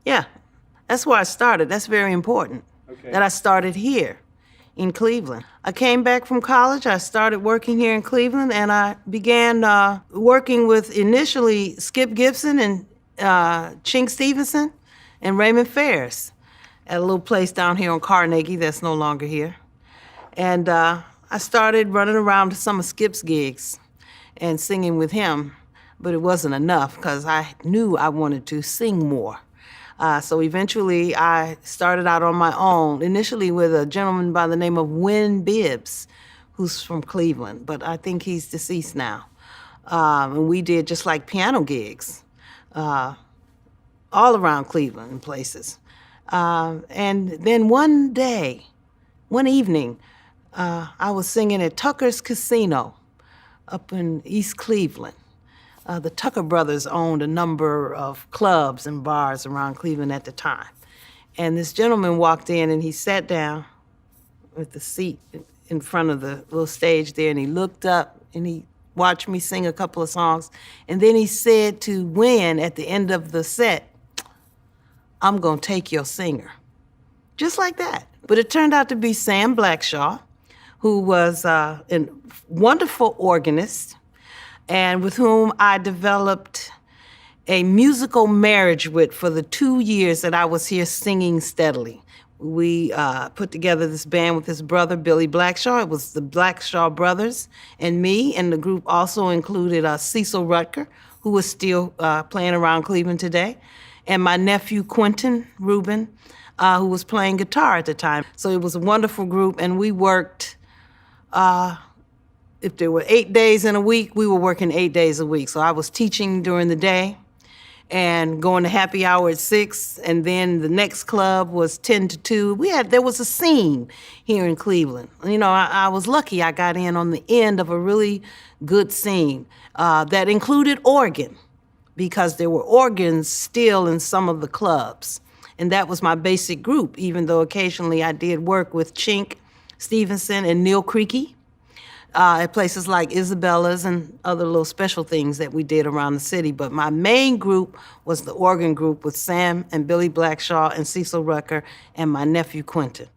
Yeah, that's where I started. That's very important. Okay. That I started here in Cleveland. I came back from college. I started working here in Cleveland, and I began working with initially Skip Gibson and Chink Stevenson and Raymond Ferris at a little place down here on Carnegie that's no longer here. And I started running around to some of Skip's gigs and singing with him, but it wasn't enough because I knew I wanted to sing more. So eventually I started out on my own, initially with a gentleman by the name of Win Bibbs, who's from Cleveland, but I think he's deceased now. And we did just like piano gigs all around Cleveland and places. And then one evening, I was singing at Tucker's Casino up in East Cleveland. The Tucker brothers owned a number of clubs and bars around Cleveland at the time. And this gentleman walked in and he sat down with the seat in front of the little stage there, and he looked up and he watched me sing a couple of songs. And then he said to Win at the end of the set, "I'm gonna take your singer." Just like that. But it turned out to be Sam Blackshaw, who was a wonderful organist, and with whom I developed a musical marriage with for the 2 years that I was here singing steadily. We put together this band with his brother, Billy Blackshaw. It was the Blackshaw brothers and me, and the group also included Cecil Rutker, who was still playing around Cleveland today, and my nephew, Quentin Rubin, who was playing guitar at the time. So it was a wonderful group, and we worked if there were 8 days in a week, we were working 8 days a week. So I was teaching during the day and going to happy hour at 6, and then the next club was 10 to 2. There was a scene here in Cleveland. You know, I was lucky I got in on the end of a really good scene that included organ, because there were organs still in some of the clubs. And that was my basic group, even though occasionally I did work with Chink Stevenson and Neil Creaky at places like Isabella's and other little special things that we did around the city. But my main group was the organ group with Sam and Billy Blackshaw and Cecil Rucker and my nephew Quentin.